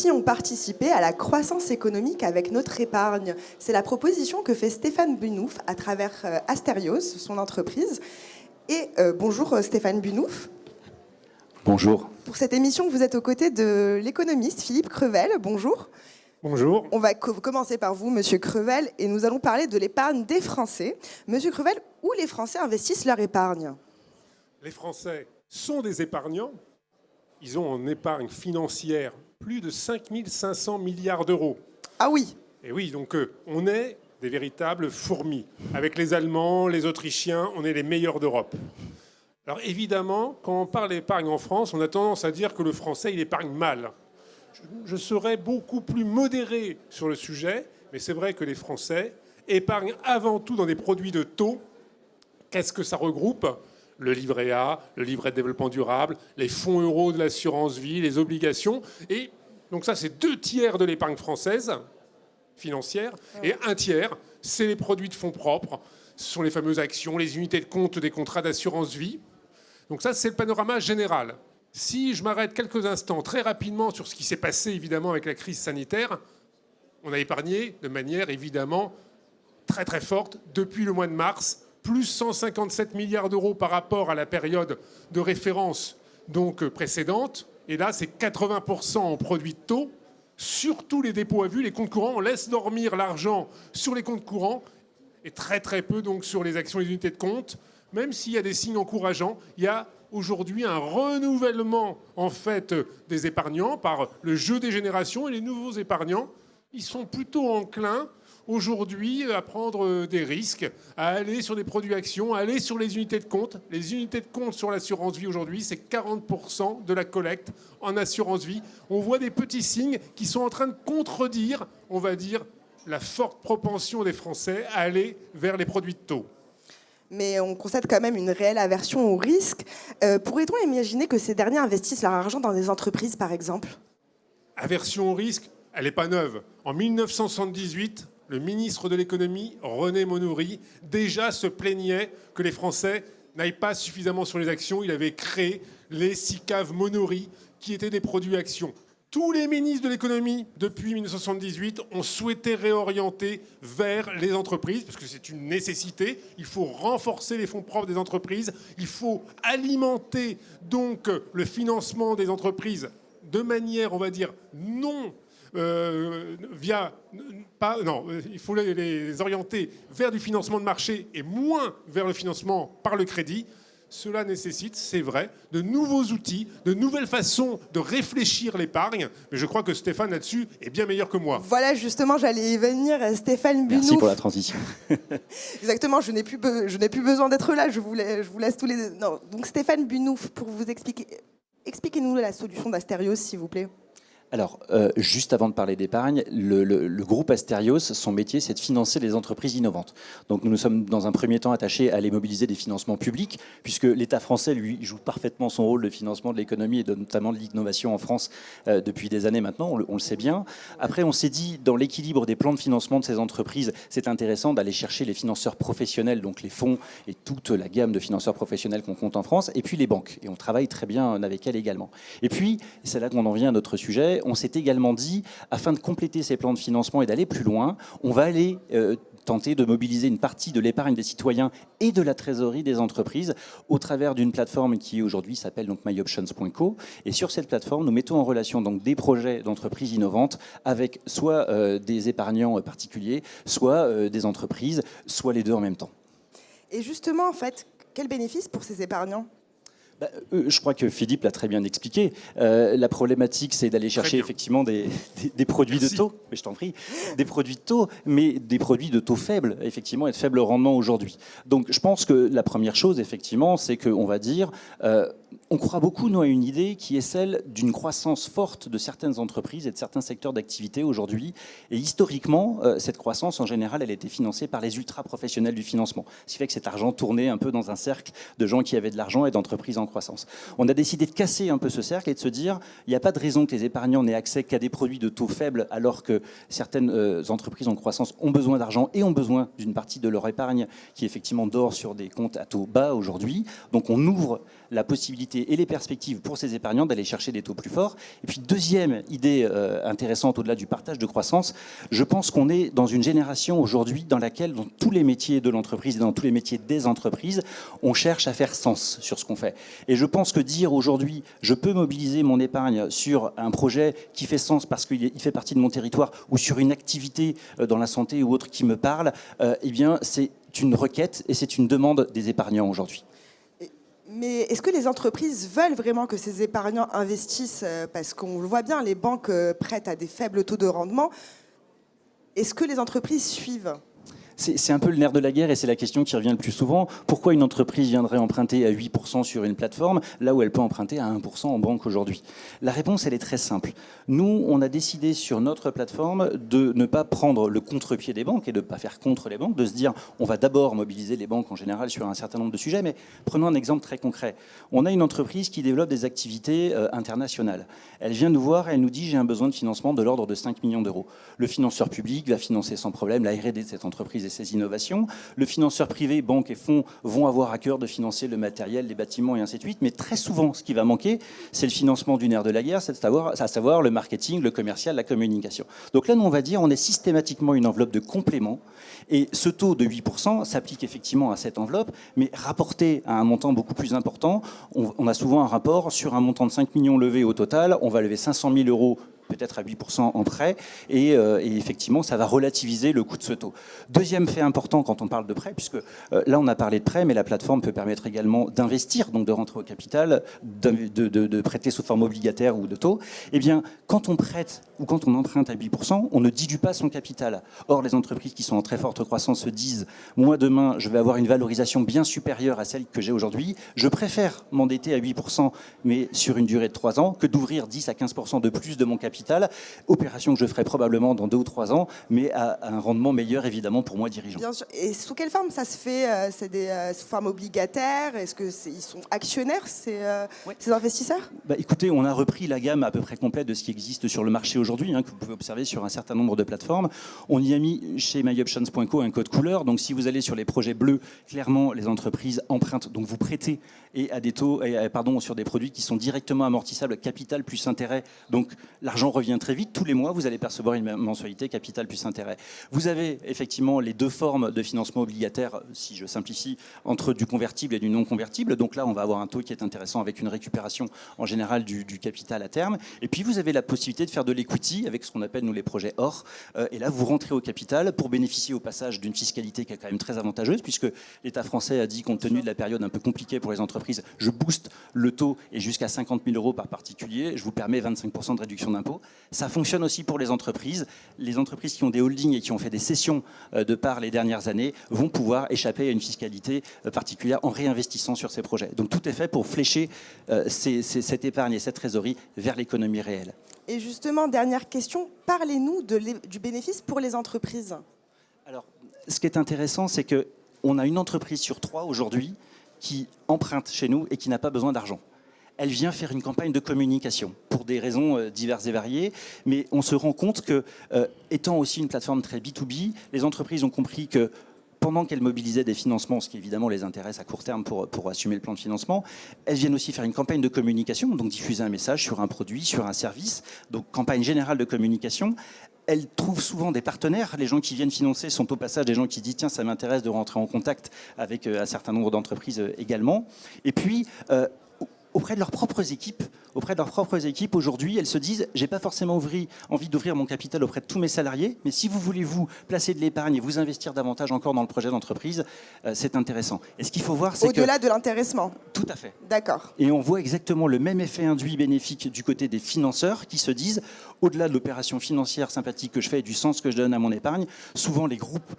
aussi ont participé à la croissance économique avec notre épargne. C'est la proposition que fait Stéphane Bunouf à travers Asterios, son entreprise. Et bonjour Stéphane Bunouf. Bonjour. Pour cette émission, vous êtes aux côtés de l'économiste Philippe Crevel. Bonjour. Bonjour. On va commencer par vous, Monsieur Crevel, et nous allons parler de l'épargne des Français. Monsieur Crevel, où les Français investissent leur épargne? Les Français sont des épargnants. Ils ont en épargne financière plus de 5 500 milliards d'euros. Ah oui. Et oui, donc on est des véritables fourmis. Avec les Allemands, les Autrichiens, on est les meilleurs d'Europe. Alors évidemment, quand on parle d'épargne en France, on a tendance à dire que le Français, il épargne mal. Je serais beaucoup plus modéré sur le sujet, mais c'est vrai que les Français épargnent avant tout dans des produits de taux. Qu'est-ce que ça regroupe ? Le livret A, le livret de développement durable, les fonds euros de l'assurance vie, les obligations. Et donc ça, c'est 2/3 de l'épargne française financière. Et 1/3, c'est les produits de fonds propres. Ce sont les fameuses actions, les unités de compte des contrats d'assurance vie. Donc ça, c'est le panorama général. Si je m'arrête quelques instants très rapidement sur ce qui s'est passé évidemment avec la crise sanitaire, on a épargné de manière évidemment très très forte depuis le mois de mars, plus 157 milliards d'euros par rapport à la période de référence donc précédente. Et là, c'est 80% en produits de taux. Surtout les dépôts à vue, les comptes courants, on laisse dormir l'argent sur les comptes courants et très très peu donc sur les actions et les unités de compte. Même s'il y a des signes encourageants, il y a aujourd'hui un renouvellement en fait des épargnants par le jeu des générations, et les nouveaux épargnants, ils sont plutôt enclins aujourd'hui à prendre des risques, à aller sur des produits actions, à aller sur les unités de compte. Les unités de compte sur l'assurance vie aujourd'hui, c'est 40% de la collecte en assurance vie. On voit des petits signes qui sont en train de contredire, on va dire, la forte propension des Français à aller vers les produits de taux. Mais on constate quand même une réelle aversion au risque. Pourrait-on imaginer que ces derniers investissent leur argent dans des entreprises, par exemple? Aversion au risque, elle n'est pas neuve. En 1978, le ministre de l'économie, René Monoury, déjà se plaignait que les Français n'aillent pas suffisamment sur les actions. Il avait créé les SICAV Monoury, qui étaient des produits actions. Tous les ministres de l'économie, depuis 1978, ont souhaité réorienter vers les entreprises, parce que c'est une nécessité. Il faut renforcer les fonds propres des entreprises. Il faut alimenter donc le financement des entreprises de manière, on va dire, il faut les orienter vers du financement de marché et moins vers le financement par le crédit. Cela nécessite, c'est vrai, de nouveaux outils, de nouvelles façons de réfléchir l'épargne. Mais je crois que Stéphane, là-dessus, est bien meilleur que moi. Voilà, justement, j'allais y venir. Stéphane Bunouf. Merci pour la transition. Exactement, je n'ai plus besoin d'être là. Je vous laisse tous les... Non. Donc Stéphane Bunouf, pour vous expliquez-nous la solution d'Asterios, s'il vous plaît. Alors, juste avant de parler d'épargne, le groupe Asterios, son métier, c'est de financer les entreprises innovantes. Donc nous sommes dans un premier temps attachés à aller mobiliser des financements publics, puisque l'État français, lui, joue parfaitement son rôle de financement de l'économie et notamment de l'innovation en France depuis des années maintenant, on le sait bien. Après, on s'est dit, dans l'équilibre des plans de financement de ces entreprises, c'est intéressant d'aller chercher les financeurs professionnels, donc les fonds et toute la gamme de financeurs professionnels qu'on compte en France, et puis les banques. Et on travaille très bien avec elles également. Et puis, c'est là qu'on en vient à notre sujet, on s'est également dit, afin de compléter ces plans de financement et d'aller plus loin, on va aller tenter de mobiliser une partie de l'épargne des citoyens et de la trésorerie des entreprises au travers d'une plateforme qui aujourd'hui s'appelle donc myoptions.co. Et sur cette plateforme, nous mettons en relation donc des projets d'entreprises innovantes avec soit des épargnants particuliers, soit des entreprises, soit les deux en même temps. Et justement, en fait, quel bénéfice pour ces épargnants ? Je crois que Philippe l'a très bien expliqué. La problématique, c'est d'aller chercher effectivement des produits de taux, mais je t'en prie, des produits de taux, mais des produits de taux faibles, effectivement, et de faible rendement aujourd'hui. Donc je pense que la première chose, effectivement, c'est qu'on va dire, on croit beaucoup, nous, à une idée qui est celle d'une croissance forte de certaines entreprises et de certains secteurs d'activité aujourd'hui. Et historiquement, cette croissance, en général, elle a été financée par les ultra-professionnels du financement. Ce qui fait que cet argent tournait un peu dans un cercle de gens qui avaient de l'argent et d'entreprises en croissance. On a décidé de casser un peu ce cercle et de se dire, il n'y a pas de raison que les épargnants n'aient accès qu'à des produits de taux faibles, alors que certaines entreprises en croissance ont besoin d'argent et ont besoin d'une partie de leur épargne qui effectivement dort sur des comptes à taux bas aujourd'hui. Donc on ouvre la possibilité possibilités et les perspectives pour ces épargnants d'aller chercher des taux plus forts. Et puis deuxième idée intéressante au-delà du partage de croissance, je pense qu'on est dans une génération aujourd'hui dans laquelle, dans tous les métiers de l'entreprise et dans tous les métiers des entreprises, on cherche à faire sens sur ce qu'on fait. Et je pense que dire aujourd'hui, je peux mobiliser mon épargne sur un projet qui fait sens parce qu'il fait partie de mon territoire ou sur une activité dans la santé ou autre qui me parle, eh bien c'est une requête et c'est une demande des épargnants aujourd'hui. Mais est-ce que les entreprises veulent vraiment que ces épargnants investissent? Parce qu'on le voit bien, les banques prêtent à des faibles taux de rendement. Est-ce que les entreprises suivent? C'est un peu le nerf de la guerre et c'est la question qui revient le plus souvent. Pourquoi une entreprise viendrait emprunter à 8% sur une plateforme là où elle peut emprunter à 1% en banque aujourd'hui? La réponse, elle est très simple. Nous, on a décidé sur notre plateforme de ne pas prendre le contre-pied des banques et de ne pas faire contre les banques, de se dire on va d'abord mobiliser les banques en général sur un certain nombre de sujets. Mais prenons un exemple très concret. On a une entreprise qui développe des activités internationales. Elle vient nous voir et elle nous dit j'ai un besoin de financement de l'ordre de 5 millions d'euros. Le financeur public va financer sans problème la R&D de cette entreprise et ses innovations. Le financeur privé, banques et fonds vont avoir à cœur de financer le matériel, les bâtiments et ainsi de suite. Mais très souvent, ce qui va manquer, c'est le financement du nerf de la guerre, c'est à savoir le marketing, le commercial, la communication. Donc là, nous, on va dire on est systématiquement une enveloppe de complément. Et ce taux de 8% s'applique effectivement à cette enveloppe, mais rapporté à un montant beaucoup plus important, on a souvent un rapport sur un montant de 5 millions levés au total, on va lever 500 000 euros peut-être à 8% en prêt, et effectivement, ça va relativiser le coût de ce taux. Deuxième fait important quand on parle de prêt, puisque là, on a parlé de prêt, mais la plateforme peut permettre également d'investir, donc de rentrer au capital, de prêter sous forme obligataire ou de taux. Eh bien, quand on prête ou quand on emprunte à 8%, on ne dilue pas son capital. Or, les entreprises qui sont en très forte croissance se disent « Moi, demain, je vais avoir une valorisation bien supérieure à celle que j'ai aujourd'hui. Je préfère m'endetter à 8%, mais sur une durée de 3 ans, que d'ouvrir 10 à 15% de plus de mon capital. Opération que je ferai probablement dans 2 ou 3 ans, mais à un rendement meilleur, évidemment, pour moi, dirigeant. Bien sûr. Et sous quelle forme ça se fait? C'est sous forme obligataire? Est-ce qu'ils sont actionnaires, ces investisseurs? Écoutez, on a repris la gamme à peu près complète de ce qui existe sur le marché aujourd'hui, que vous pouvez observer sur un certain nombre de plateformes. On y a mis chez myoptions.co un code couleur. Donc, si vous allez sur les projets bleus, clairement, les entreprises empruntent, donc vous prêtez, et à des taux, sur des produits qui sont directement amortissables, capital plus intérêt. Donc, l'argent revient très vite. Tous les mois, vous allez percevoir une mensualité capital plus intérêt. Vous avez effectivement les 2 formes de financement obligataire, si je simplifie, entre du convertible et du non convertible. Donc là, on va avoir un taux qui est intéressant avec une récupération en général du capital à terme. Et puis, vous avez la possibilité de faire de l'equity avec ce qu'on appelle, nous, les projets OR. Et là, vous rentrez au capital pour bénéficier au passage d'une fiscalité qui est quand même très avantageuse, puisque l'État français a dit, compte tenu de la période un peu compliquée pour les entreprises, je booste le taux et jusqu'à 50 000 euros par particulier. Je vous permets 25% de réduction d'impôt. Ça fonctionne aussi pour les entreprises. Les entreprises qui ont des holdings et qui ont fait des cessions de parts les dernières années vont pouvoir échapper à une fiscalité particulière en réinvestissant sur ces projets. Donc tout est fait pour flécher cette épargne et cette trésorerie vers l'économie réelle. Et justement, dernière question, parlez-nous du bénéfice pour les entreprises. Alors, ce qui est intéressant, c'est qu'on a une entreprise sur 3 aujourd'hui qui emprunte chez nous et qui n'a pas besoin d'argent. Elle vient faire une campagne de communication pour des raisons diverses et variées, mais on se rend compte que, étant aussi une plateforme très B2B, les entreprises ont compris que pendant qu'elles mobilisaient des financements, ce qui évidemment les intéresse à court terme pour assumer le plan de financement, elles viennent aussi faire une campagne de communication, donc diffuser un message sur un produit, sur un service, donc campagne générale de communication. Elles trouvent souvent des partenaires. Les gens qui viennent financer sont au passage des gens qui disent « Tiens, ça m'intéresse de rentrer en contact avec un certain nombre d'entreprises également ». Et puis, auprès de leurs propres équipes, aujourd'hui, elles se disent « J'ai pas forcément envie d'ouvrir mon capital auprès de tous mes salariés, mais si vous voulez vous placer de l'épargne et vous investir davantage encore dans le projet d'entreprise, c'est intéressant. » Et ce qu'il faut voir, c'est au-delà de l'intéressement. Tout à fait. D'accord. Et on voit exactement le même effet induit bénéfique du côté des financeurs qui se disent, au-delà de l'opération financière sympathique que je fais et du sens que je donne à mon épargne, souvent les groupes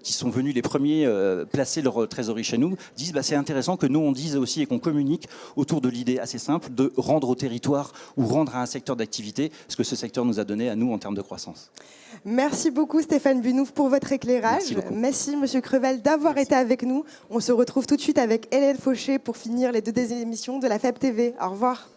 qui sont venus les premiers placer leur trésorerie chez nous disent c'est intéressant que nous on dise aussi et qu'on communique autour de l'idée assez simple de rendre au territoire ou rendre à un secteur d'activité ce que ce secteur nous a donné à nous en termes de croissance. Merci beaucoup Stéphane Bunouf pour votre éclairage. Merci Monsieur Crevel d'avoir été avec nous. On se retrouve tout de suite avec Hélène Fauché pour finir les 2 émissions de la FEB TV. Au revoir.